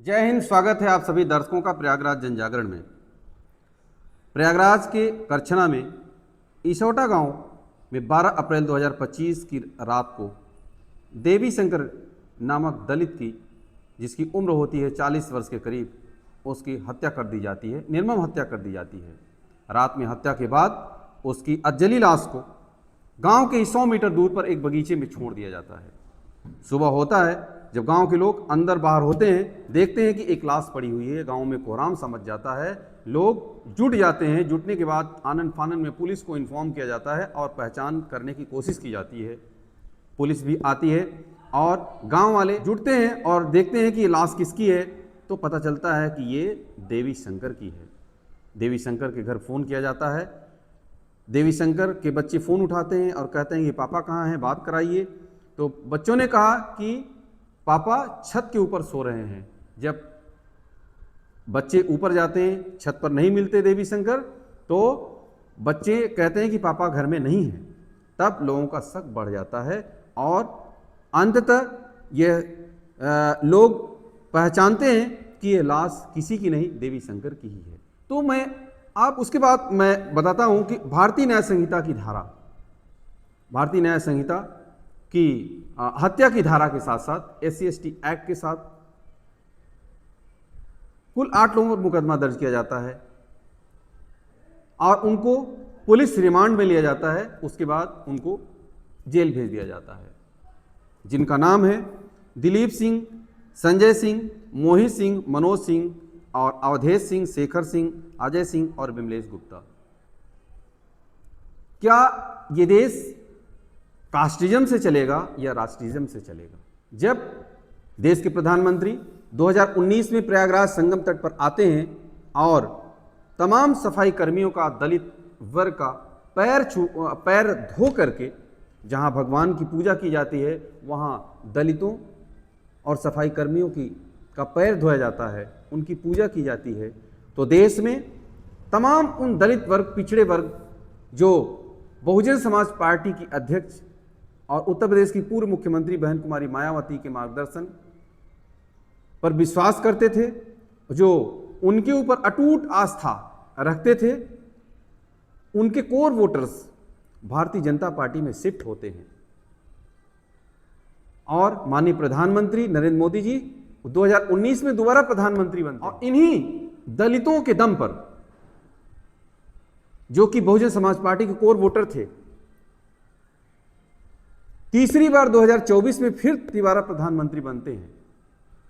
जय हिंद। स्वागत है आप सभी दर्शकों का प्रयागराज जनजागरण में। प्रयागराज के करछना में इसौटा गांव में 12 अप्रैल 2025 की रात को देवी शंकर नामक दलित की, जिसकी उम्र होती है 40 वर्ष के करीब, उसकी हत्या कर दी जाती है, निर्मम हत्या कर दी जाती है। रात में हत्या के बाद उसकी अजली लाश को गांव के 100 मीटर दूर पर एक बगीचे में छोड़ दिया जाता है। सुबह होता है, जब गांव के लोग अंदर बाहर होते हैं, देखते हैं कि एक लाश पड़ी हुई है। गांव में कोहराम समझ जाता है, लोग जुट जाते हैं। जुटने के बाद आनन फानन में पुलिस को इन्फॉर्म किया जाता है और पहचान करने की कोशिश की जाती है। पुलिस भी आती है और गांव वाले जुटते हैं और देखते हैं कि ये लाश किसकी है, तो पता चलता है कि ये देवी शंकर की है। देवी शंकर के घर फ़ोन किया जाता है। देवी शंकर के बच्चे फ़ोन उठाते हैं और कहते हैं कि पापा कहाँ हैं, बात कराइए। तो बच्चों ने कहा कि पापा छत के ऊपर सो रहे हैं। जब बच्चे ऊपर जाते हैं, छत पर नहीं मिलते देवी शंकर, तो बच्चे कहते हैं कि पापा घर में नहीं हैं। तब लोगों का शक बढ़ जाता है और अंततः यह लोग पहचानते हैं कि यह लाश किसी की नहीं, देवी शंकर की ही है। तो उसके बाद मैं बताता हूं कि भारतीय न्याय संहिता की धारा, भारतीय न्याय संहिता की हत्या की धारा के साथ साथ SC/ST एक्ट के साथ कुल 8 लोगों पर मुकदमा दर्ज किया जाता है और उनको पुलिस रिमांड में लिया जाता है। उसके बाद उनको जेल भेज दिया जाता है, जिनका नाम है दिलीप सिंह, संजय सिंह, मोहित सिंह, मनोज सिंह और अवधेश सिंह, शेखर सिंह, अजय सिंह और विमलेश गुप्ता। क्या ये देश कास्टिज्म से चलेगा या राष्ट्रिज्म से चलेगा? जब देश के प्रधानमंत्री 2019 में प्रयागराज संगम तट पर आते हैं और तमाम सफाई कर्मियों का, दलित वर्ग का पैर धो करके, जहां भगवान की पूजा की जाती है वहां दलितों और सफाई कर्मियों का पैर धोया जाता है, उनकी पूजा की जाती है, तो देश में तमाम उन दलित वर्ग, पिछड़े वर्ग जो बहुजन समाज पार्टी की अध्यक्ष और उत्तर प्रदेश की पूर्व मुख्यमंत्री बहन कुमारी मायावती के मार्गदर्शन पर विश्वास करते थे, जो उनके ऊपर अटूट आस्था रखते थे, उनके core voters Bharatiya Janata party में शिफ्ट होते हैं और माननीय प्रधानमंत्री नरेंद्र मोदी जी 2019 में दोबारा प्रधानमंत्री बनते हैं। और इन्हीं दलितों के दम पर, जो कि बहुजन समाज पार्टी के कोर वोटर थे, तीसरी बार 2024 में फिर तिवारा प्रधानमंत्री बनते हैं।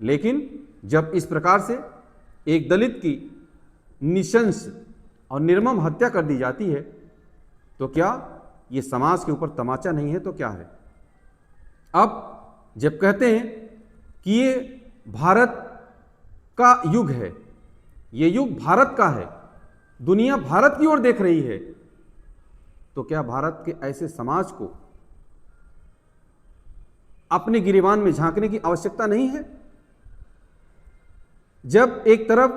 लेकिन जब इस प्रकार से एक दलित की निशंस और निर्मम हत्या कर दी जाती है, तो क्या ये समाज के ऊपर तमाचा नहीं है तो क्या है? अब जब कहते हैं कि ये भारत का युग है, ये युग भारत का है, दुनिया भारत की ओर देख रही है, तो क्या भारत के ऐसे समाज को अपने गिरेबान में झांकने की आवश्यकता नहीं है? जब एक तरफ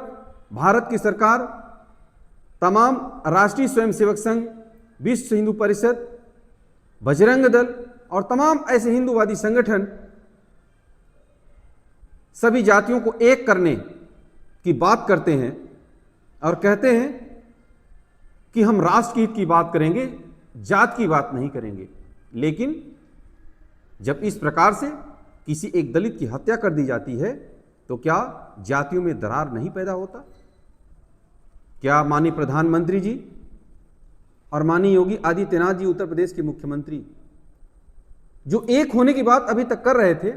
भारत की सरकार तमाम राष्ट्रीय स्वयंसेवक संघ, विश्व हिंदू परिषद, बजरंग दल और तमाम ऐसे हिंदूवादी संगठन सभी जातियों को एक करने की बात करते हैं और कहते हैं कि हम राष्ट्र हित की बात करेंगे, जात की बात नहीं करेंगे, लेकिन जब इस प्रकार से किसी एक दलित की हत्या कर दी जाती है, तो क्या जातियों में दरार नहीं पैदा होता? क्या माननीय प्रधानमंत्री जी और माननीय योगी आदित्यनाथ जी, उत्तर प्रदेश के मुख्यमंत्री, जो एक होने की बात अभी तक कर रहे थे,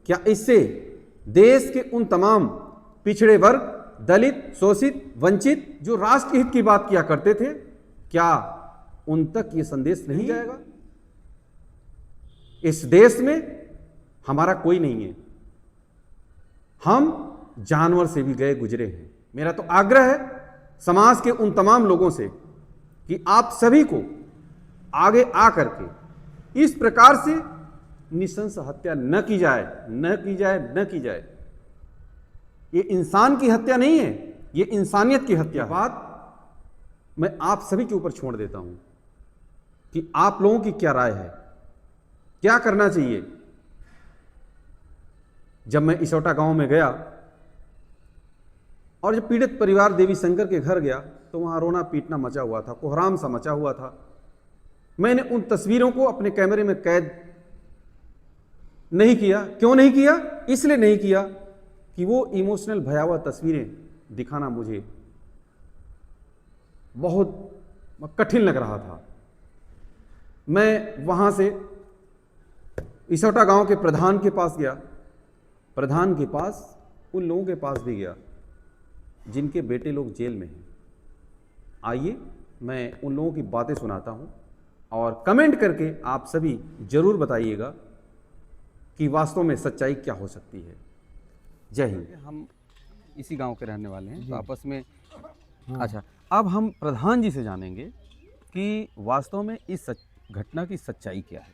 क्या इससे देश के उन तमाम पिछड़े वर्ग, दलित, शोषित, वंचित, जो राष्ट्र हित की बात किया करते थे, क्या उन तक ये संदेश नहीं जाएगा? इस देश में हमारा कोई नहीं है, हम जानवर से भी गए गुजरे हैं। मेरा तो आग्रह है समाज के उन तमाम लोगों से कि आप सभी को आगे आकर के इस प्रकार से निशंस हत्या न की जाए, न की जाए, न की जाए। ये इंसान की हत्या नहीं है, ये इंसानियत की हत्या। बात मैं आप सभी के ऊपर छोड़ देता हूं कि आप लोगों की क्या राय है, क्या करना चाहिए। जब मैं इसौटा गांव में गया और जब पीड़ित परिवार देवी शंकर के घर गया तो वहाँ रोना पीटना मचा हुआ था, कोहराम सा मचा हुआ था। मैंने उन तस्वीरों को अपने कैमरे में कैद नहीं किया। क्यों नहीं किया? इसलिए नहीं किया कि वो इमोशनल भयावह तस्वीरें दिखाना मुझे बहुत कठिन लग रहा था। मैं वहाँ से इसौटा गांव के प्रधान के पास गया, प्रधान के पास, उन लोगों के पास भी गया जिनके बेटे लोग जेल में हैं। आइए मैं उन लोगों की बातें सुनाता हूँ और कमेंट करके आप सभी जरूर बताइएगा कि वास्तव में सच्चाई क्या हो सकती है। जय हिंद। हम इसी गांव के रहने वाले हैं तो आपस में अच्छा, अब हम प्रधान जी से जानेंगे कि वास्तव में इस घटना की सच्चाई क्या है।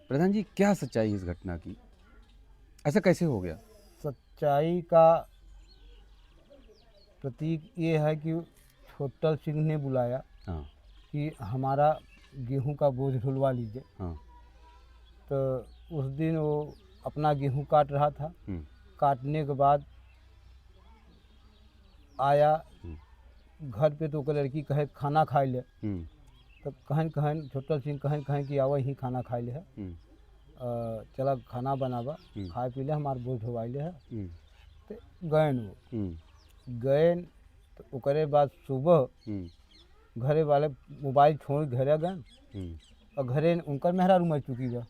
प्रधान जी, क्या सच्चाई है इस घटना की? ऐसा कैसे हो गया? सच्चाई का प्रतीक ये है कि छोटल सिंह ने बुलाया हाँ कि हमारा गेहूं का बोझ ढुलवा लीजिए। हाँ। तो उस दिन वो अपना गेहूं काट रहा था। काटने के बाद आया घर पे तो लड़की कहे खाना खाए ले। तो कहन छोटल सिंह कहन कि आवा ही खाना खाए ले है। चला खाना बनावा, खाए पी ले, हमारे बोझ ढुवाई ले है। तो गए तो ओकरे बाद सुबह घरे वाले मोबाइल छोड़ घरे गए और घरे उनकर मेहरारू मर चुकी बा।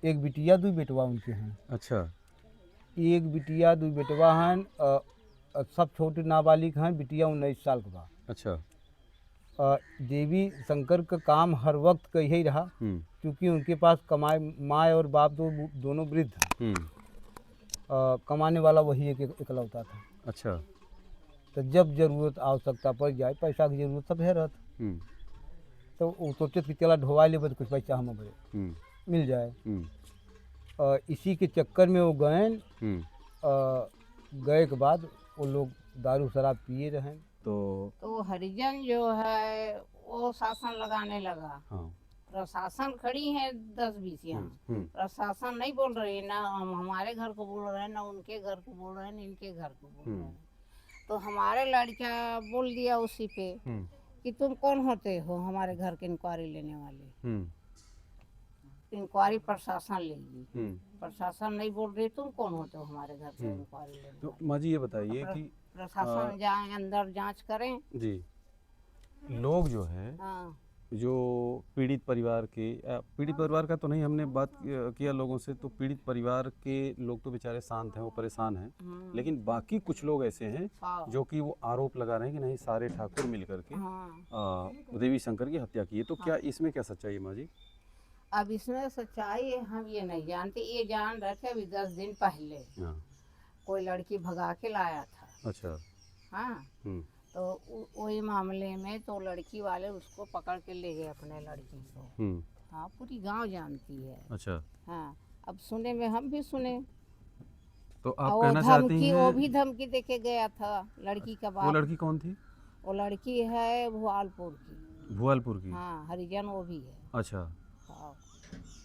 एक बिटिया दू बेटवा उनके हैं। अच्छा। एक बिटिया दू बेटवा हैं, सब छोटे नाबालिग हैं। बिटिया 19 साल का बा। अच्छा। देवी शंकर का काम हर वक्त का यही रहा क्योंकि उनके पास कमाए माँ और बाप दोनों वृद्ध हैं। कमाने वाला वही एक इकलौता था। अच्छा। तो जब जरूरत आवश्यकता पड़ जाए, पैसा की जरूरत सब है रहता, तो वो सोचे कि चला ढोवा ले तो कुछ पैसा हम बड़े मिल जाए। इसी के चक्कर में वो गए के बाद वो लोग दारू शराब पिए रहे। तो हरिजन जो है वो शासन लगाने लगा। हाँ। प्रशासन खड़ी है 10-20 यहाँ। प्रशासन नहीं बोल रही है, ना हमारे घर को बोल रहे हैं, ना उनके घर को बोल रहे हैं, ना इनके घर को बोल रहे हैं। तो हमारे लड़का बोल दिया उसी पे कि तुम कौन होते हो हमारे घर की इंक्वायरी लेने वाले। इंक्वायरी प्रशासन लेगी। प्रशासन नहीं बोल रही तुम कौन होते हो हमारे घर से इंक्वायरी लेने। तो माँ जी ये बताइए कि प्रशासन जाए अंदर जांच करें जी। लोग जो है जो पीड़ित परिवार का तो नहीं हमने बात किया लोगों से, तो पीड़ित परिवार के लोग तो बेचारे शांत हैं, वो परेशान हैं। लेकिन बाकी कुछ लोग ऐसे हैं जो कि वो आरोप लगा रहे हैं कि नहीं सारे ठाकुर मिल करके देवी शंकर की हत्या की है। तो क्या इसमें क्या सच्चाई है माँ जी? अब इसमें सच्चाई हम ये नहीं जानते। ये जान रहे थे अभी 10 दिन पहले कोई लड़की भगा के लाया था। अच्छा। हाँ। तो वही मामले में तो लड़की वाले उसको पकड़ के ले गए अपने लड़की को। हाँ, पूरी गांव जानती है। अच्छा। हाँ, अब सुने में हम भी सुने। तो आप कहना चाहती हैं वो भी धमकी देके गया था लड़की का बाप। वो लड़की कौन थी? वो लड़की है भुआलपुर की। भुआलपुर की? हाँ, हरिजन वो भी है। अच्छा।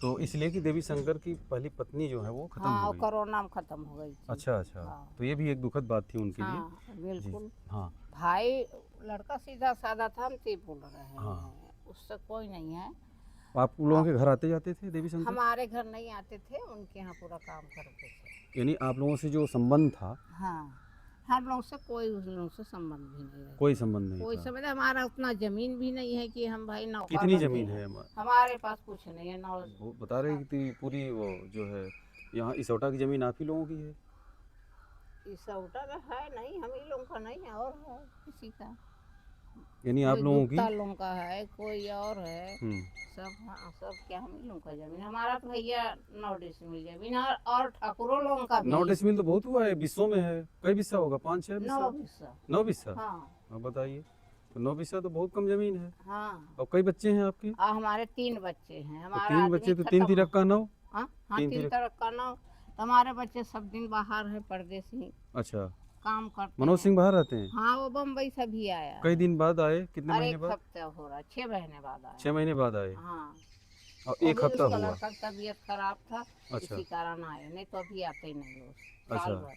तो इसलिए कि देवी शंकर की पहली पत्नी जो है वो खत्म हो गई। कोरोना में खत्म हो गई थी। अच्छा अच्छा। तो ये भी एक दुखद बात थी उनके लिए। बिल्कुल। हाँ। भाई लड़का सीधा साधा था, हम ते बोल रहे हैं। उससे कोई नहीं है। आप लोगों के घर आते जाते थे देवी शंकर? हमारे घर नहीं आते थे, उनके यहाँ पूरा काम करते थे। यानी आप लोगों से जो संबंध था? हाँ, हम लोग से कोई उस लोगों से संबंध भी नहीं है। कोई संबंध नहीं? कोई संबंध। हमारा उतना जमीन भी नहीं है कि हम भाई नौकर। कितनी जमीन है? हमारे पास कुछ नहीं है। वो बता रहे कि पूरी वो जो है यहाँ इसौटा की जमीन आप ही लोगों की है? इसौटा का है नहीं, हम ही लोगों का नहीं है, और है किसी का। यानी आप लोगों की? लोगों का है, कोई और है। सब हाँ, सब क्या हम ही लोगों का जमीन। हमारा तो भैया 9 डिसमिल जमीन और ठाकुरों लोगों का 9 डिसमिल तो बहुत हुआ है, बिस्सों में है। कई बिस्सा होगा? 5-6 बिस्सा? 9 बिस्सा। 9 बिस्सा? हाँ। बताइए, तो 9 बिस्सा तो बहुत कम जमीन है। हाँ। और कई बच्चे हैं आपके? हमारे 3 बच्चे हैं। तो 3 बच्चे तो 3 तिरक का 9? हाँ, 3 तिरक का 9। हमारे बच्चे सब दिन बाहर है, परदेसी। अच्छा। काम करते। मनोज सिंह बाहर रहते हैं? हाँ, वो बम्बई से भी आया। कई दिन बाद आए? कितने महीने बाद? 1 हफ्ता हो रहा, 6 महीने बाद आया। 6 महीने बाद आए? हाँ। और 1 हफ्ता हुआ? उसका तबीयत खराब था। अच्छा। इसी कारण आए, नहीं तो अभी आते ही नहीं लोग। अच्छा।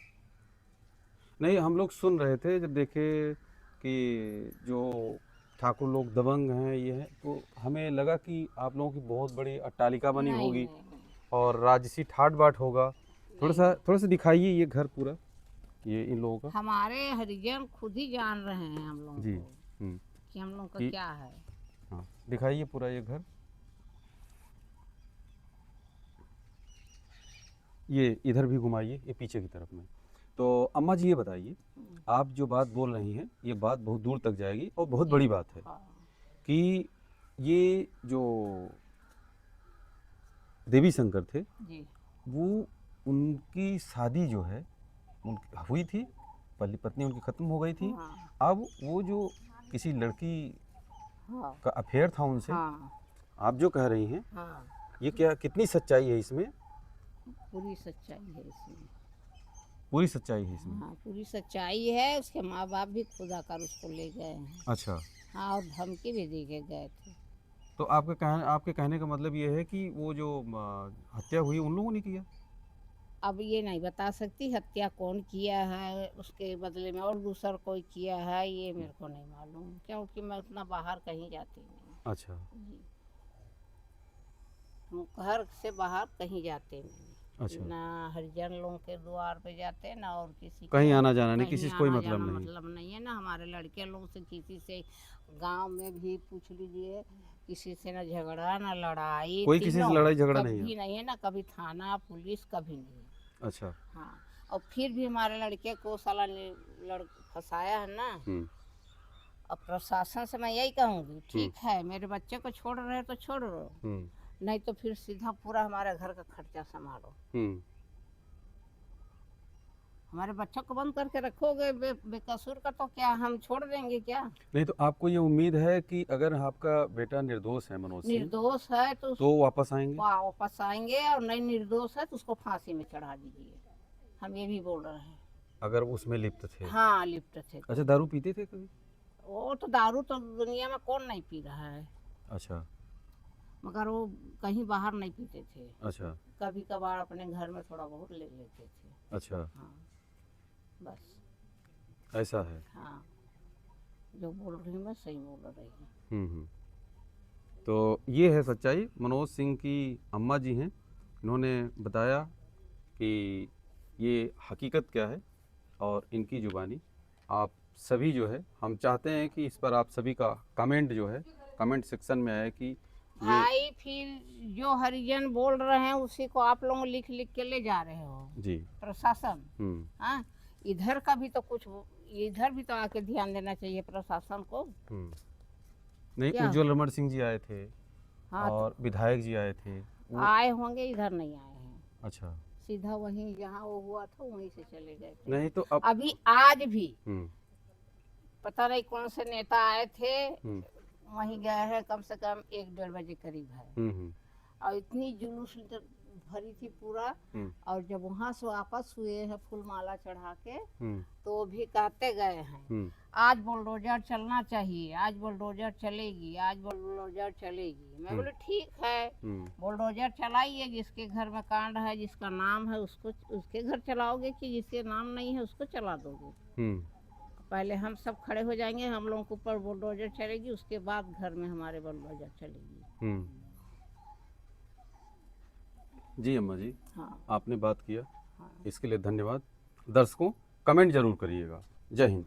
नहीं, हम लोग सुन रहे थे जब देखे कि जो ठाकुर लोग दबंग हैं ये हैं, तो हमें लगा कि आप लोगों की बहुत बड़ी अट्टालिका बनी नहीं, होगी नहीं, नहीं, और राजसी ठाट बाट होगा। थोड़ा सा दिखाइए ये घर पूरा, ये इन लोगों का। हमारे हरिजन खुद ही जान रहे हैं हम लोगों जी। को कि हम लोग का कि क्या है। हाँ, दिखाइए पूरा ये घर। ये इधर भी घुमाइए, ये पीछे की तरफ में। तो अम्मा जी ये बताइए, आप जो बात बोल रही हैं ये बात बहुत दूर तक जाएगी और बहुत बड़ी बात है हाँ, कि ये जो देवी शंकर थे जी वो, उनकी शादी जो है उनकी हुई थी, पहली पत्नी उनकी ख़त्म हो गई थी। हाँ, अब वो जो किसी लड़की हाँ, का अफेयर था उनसे, हाँ, आप जो कह रही हैं हाँ, ये क्या, कितनी सच्चाई है इसमें? पूरी सच्चाई है इसमें। पूरी सच्चाई है इसमें? हाँ, पूरी सच्चाई है। उसके माँ बाप भी खुदा कर उसको ले गए हैं। अच्छा, हाँ, और धमकी भी दे के गए थे। तो आपके कहने का मतलब ये है कि वो जो हत्या हुई उन लोगों ने किया? अब ये नहीं बता सकती हत्या कौन किया है, उसके बदले में और दूसरा कोई किया है, ये मेरे को नहीं मालूम, क्योंकि मैं उतना बाहर कहीं जाती नहीं। अच्छा। जी, हम घर से बाहर कहीं जाते नहीं। अच्छा, ना हरिजन लोगों के द्वार पे जाते ना और किसी कहीं के, आना जाना नहीं, कहीं किसी से कोई आना मतलब जाना नहीं? मतलब नहीं है ना। हमारे लड़के लोग से किसी से गांव में भी पूछ लीजिए, किसी से ना झगड़ा ना लड़ाई, कोई किसी से तीनों लड़ाई झगड़ा नहीं है? कभी नहीं है ना, कभी थाना पुलिस कभी नहीं है। अच्छा। हाँ, और फिर भी हमारे लड़के को साला लड़ फंसाया है ना। हम्म। अब प्रशासन से मैं यही कहूँगी, ठीक है मेरे बच्चे को छोड़ रहे हो तो छोड़ रहे, हम्म। नहीं तो फिर सीधा पूरा हमारे घर का खर्चा संभालो। हम्म। हमारे बच्चों को बंद करके रखोगे बेकसूर का, तो क्या हम छोड़ देंगे क्या? नहीं, तो आपको ये उम्मीद है कि अगर आपका बेटा निर्दोष है, मनोज सिंह, निर्दोष है तो तो वापस आएंगे? वापस आएंगे, और नहीं निर्दोष है तो उसको फांसी में चढ़ा दीजिए। हम ये भी बोल रहे हैं। अगर उसमें लिप्त थे? हाँ, लिप्त थे तो। अच्छा, दारू पीते थे कभी? वो तो दारू तो दुनिया में कौन नहीं पी रहा है, अच्छा। मगर वो कहीं बाहर नहीं पीते थे। अच्छा। कभी कभार अपने घर में थोड़ा बहुत ले लेते थे। अच्छा, हाँ, बस। ऐसा है। हाँ, जो बोल रही हूँ मैं सही बोल रही हूँ। हम्म। तो ये है सच्चाई। मनोज सिंह की अम्मा जी हैं, इन्होंने बताया कि ये हकीकत क्या है और इनकी ज़ुबानी आप सभी जो है, हम चाहते हैं कि इस पर आप सभी का कमेंट जो है कमेंट सेक्शन में आए कि ये। भाई फिर जो हरिजन बोल रहे हैं उसी को आप लोग लिख लिख के ले जा रहे हो जी। प्रशासन। हाँ, इधर का भी तो कुछ, इधर भी तो आके ध्यान देना चाहिए प्रशासन को। नहीं, क्या? उज्जवल रमण सिंह जी आए थे। हाँ, और विधायक जी आए थे आए होंगे, इधर नहीं आए हैं। अच्छा। सीधा वहीं जहाँ वो हुआ था वहीं से चले गए थे। नहीं तो अब अभी आज भी हम्म। पता नहीं कौन से नेता आए थे, हम्म। वहीं गए हैं, कम से कम 1-1:30 बजे करीब है। हम्म। और इतनी जुलूस भरी थी पूरा। और जब वहाँ से वापस हुए हैं फूल माला चढ़ा के, तो वो भी कहते गए हैं आज बुलडोजर चलना चाहिए, आज बुलडोजर चलेगी, आज बुलडोजर चलेगी। मैं बोले ठीक है, बुलडोजर चलाइए, जिसके घर में कांड है, जिसका नाम है उसको, उसके घर चलाओगे कि जिसके नाम नहीं है उसको चला दोगे? पहले हम सब खड़े हो जाएंगे, हम लोगों के ऊपर बुलडोजर चलेगी, उसके बाद घर में हमारे बुलडोजर चलेगी। जी अम्मा जी, हाँ, आपने बात किया, हाँ। इसके लिए धन्यवाद। दर्शकों, कमेंट जरूर करिएगा। जय हिंद।